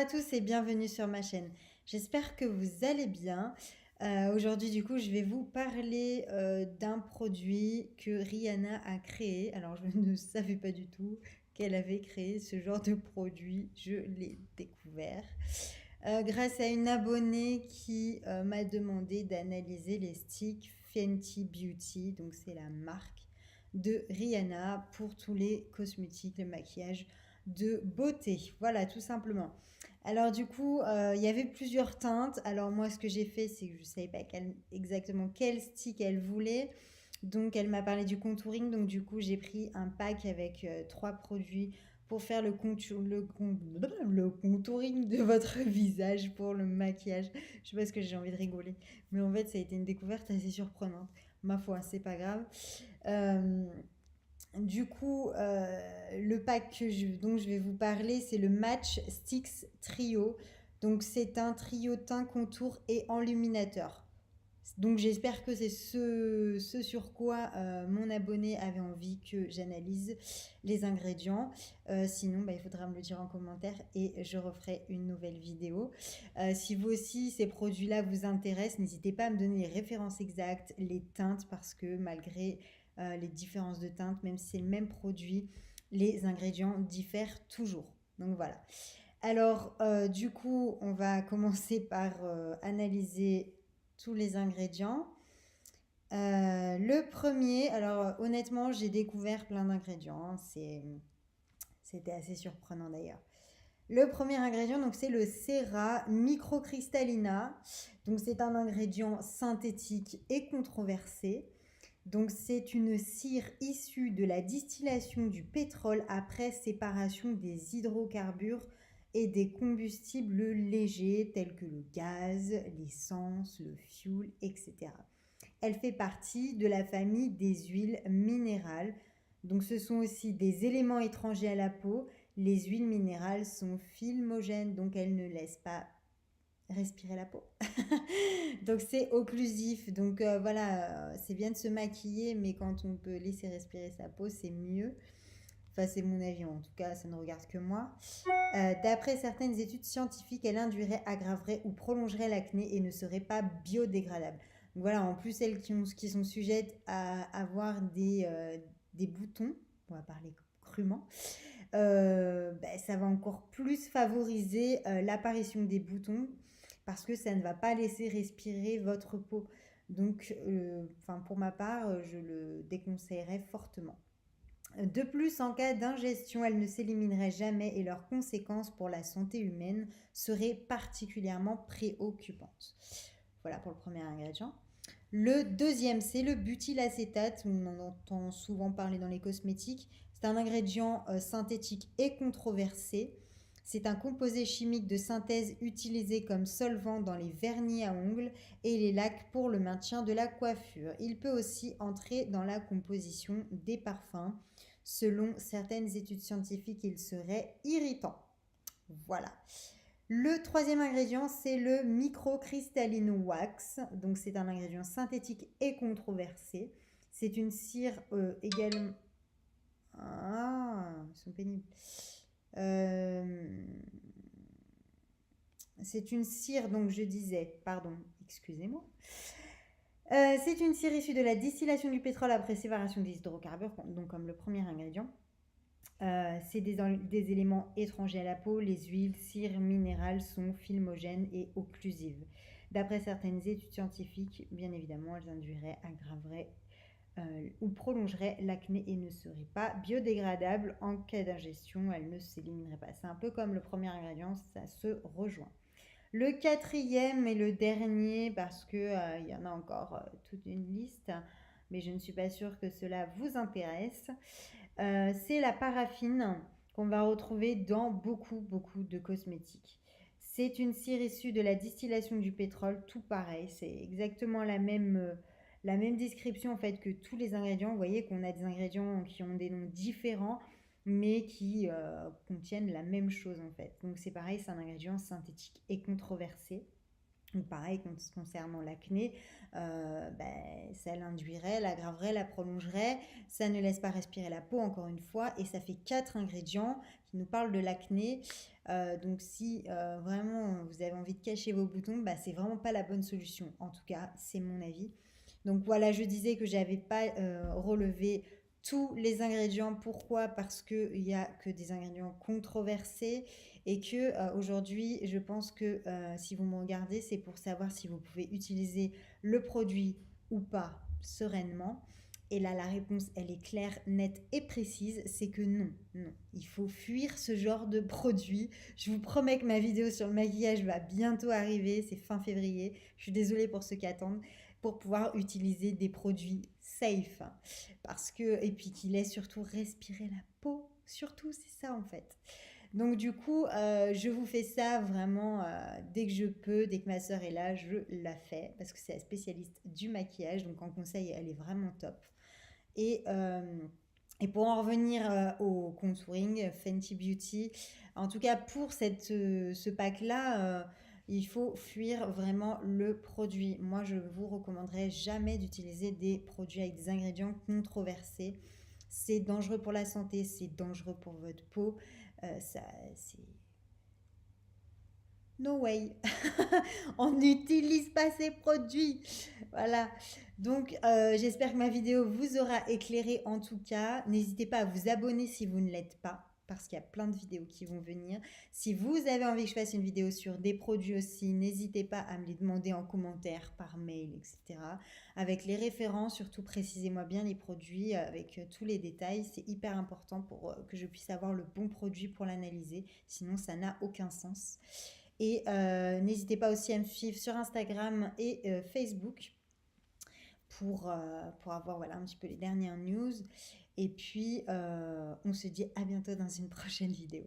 à tous et bienvenue sur ma chaîne. J'espère que vous allez bien. Aujourd'hui, du coup, je vais vous parler d'un produit que Rihanna a créé. Alors, je ne savais pas du tout qu'elle avait créé ce genre de produit. Je l'ai découvert grâce à une abonnée qui m'a demandé d'analyser les sticks Fenty Beauty. Donc, c'est la marque de Rihanna pour tous les cosmétiques, le maquillage de beauté. Voilà, tout simplement. Alors du coup, il y avait plusieurs teintes. Alors moi, ce que j'ai fait, c'est que je ne savais pas exactement quel stick elle voulait. Donc elle m'a parlé du contouring. Donc du coup, j'ai pris un pack avec trois produits pour faire le contouring de votre visage pour le maquillage. Je sais pas ce que j'ai envie de rigoler. Mais en fait, ça a été une découverte assez surprenante. Ma foi, c'est pas grave. Euh, du coup, le pack dont je vais vous parler, c'est le Match Sticks Trio. Donc, c'est un trio teint, contour et enluminateur. Donc, j'espère que c'est ce sur quoi mon abonné avait envie que j'analyse les ingrédients. Sinon, bah, il faudra me le dire en commentaire et je referai une nouvelle vidéo. Si vous aussi, ces produits-là vous intéressent, n'hésitez pas à me donner les références exactes, les teintes, parce que malgré les différences de teintes, même si c'est le même produit, les ingrédients diffèrent toujours. Donc voilà. Alors, du coup, on va commencer par analyser tous les ingrédients. Le premier, alors honnêtement, j'ai découvert plein d'ingrédients. C'était assez surprenant d'ailleurs. Le premier ingrédient, donc c'est le Cera Microcristallina. Donc c'est un ingrédient synthétique et controversé. Donc c'est une cire issue de la distillation du pétrole après séparation des hydrocarbures et des combustibles légers tels que le gaz, l'essence, le fioul, etc. Elle fait partie de la famille des huiles minérales. Donc ce sont aussi des éléments étrangers à la peau. Les huiles minérales sont filmogènes, donc elles ne laissent pas respirer la peau. Donc c'est occlusif. Donc voilà, c'est bien de se maquiller, mais quand on peut laisser respirer sa peau, c'est mieux. Enfin, c'est mon avis, en tout cas, ça ne regarde que moi. D'après certaines études scientifiques, elle induirait, aggraverait ou prolongerait l'acné et ne serait pas biodégradable. Donc voilà, en plus, celles qui sont sujettes à avoir des boutons, on va parler crûment, ça va encore plus favoriser l'apparition des boutons parce que ça ne va pas laisser respirer votre peau. Donc, pour ma part, je le déconseillerais fortement. De plus, en cas d'ingestion, elles ne s'élimineraient jamais et leurs conséquences pour la santé humaine seraient particulièrement préoccupantes. Voilà pour le premier ingrédient. Le deuxième, c'est le butylacétate. On en entend souvent parler dans les cosmétiques. C'est un ingrédient synthétique et controversé. C'est un composé chimique de synthèse utilisé comme solvant dans les vernis à ongles et les lacs pour le maintien de la coiffure. Il peut aussi entrer dans la composition des parfums. Selon certaines études scientifiques, il serait irritant. Voilà. Le troisième ingrédient, c'est le microcrystallino wax. Donc, c'est un ingrédient synthétique et controversé. C'est une cire également. Ah, ils sont pénibles. C'est une cire, donc je disais, pardon, excusez-moi. C'est une cire issue de la distillation du pétrole après séparation des hydrocarbures, donc comme le premier ingrédient. C'est des éléments étrangers à la peau. Les huiles, cires minérales sont filmogènes et occlusives. D'après certaines études scientifiques, bien évidemment, elles induiraient, aggraveraient ou prolongeraient l'acné et ne seraient pas biodégradables en cas d'ingestion. Elles ne s'élimineraient pas. C'est un peu comme le premier ingrédient, ça se rejoint. Le quatrième et le dernier, parce que il y en a encore toute une liste, mais je ne suis pas sûre que cela vous intéresse. C'est la paraffine qu'on va retrouver dans beaucoup de cosmétiques. C'est une cire issue de la distillation du pétrole, tout pareil, c'est exactement la même description en fait que tous les ingrédients. Vous voyez qu'on a des ingrédients qui ont des noms différents, mais qui contiennent la même chose en fait. Donc c'est pareil, c'est un ingrédient synthétique et controversé. Ou pareil, concernant l'acné, ça l'induirait, l'aggraverait, la prolongerait, ça ne laisse pas respirer la peau, encore une fois, et ça fait 4 ingrédients qui nous parlent de l'acné. Donc si vraiment vous avez envie de cacher vos boutons, c'est vraiment pas la bonne solution. En tout cas, c'est mon avis. Donc voilà, je disais que j'avais pas relevé tous les ingrédients. Pourquoi? Parce qu'il n'y a que des ingrédients controversés et que aujourd'hui, je pense que si vous me regardez, c'est pour savoir si vous pouvez utiliser le produit ou pas sereinement. Et là, la réponse, elle est claire, nette et précise, c'est que non, non. Il faut fuir ce genre de produit. Je vous promets que ma vidéo sur le maquillage va bientôt arriver, c'est fin février. Je suis désolée pour ceux qui attendent, pour pouvoir utiliser des produits safe. Parce que, et puis qui laissent surtout respirer la peau. Surtout, c'est ça en fait. Donc du coup, je vous fais ça vraiment dès que je peux, dès que ma sœur est là, je la fais parce que c'est la spécialiste du maquillage, donc en conseil, elle est vraiment top. Et, et pour en revenir au contouring, Fenty Beauty, en tout cas pour ce pack-là, il faut fuir vraiment le produit. Moi, je vous recommanderais jamais d'utiliser des produits avec des ingrédients controversés. C'est dangereux pour la santé, c'est dangereux pour votre peau. C'est no way. On n'utilise pas ces produits. Voilà. Donc, j'espère que ma vidéo vous aura éclairé en tout cas. N'hésitez pas à vous abonner si vous ne l'êtes pas, parce qu'il y a plein de vidéos qui vont venir. Si vous avez envie que je fasse une vidéo sur des produits aussi, n'hésitez pas à me les demander en commentaire, par mail, etc. Avec les références, surtout précisez-moi bien les produits avec tous les détails. C'est hyper important pour que je puisse avoir le bon produit pour l'analyser. Sinon, ça n'a aucun sens. Et n'hésitez pas aussi à me suivre sur Instagram et Facebook pour avoir voilà, un petit peu les dernières news. Et puis, on se dit à bientôt dans une prochaine vidéo.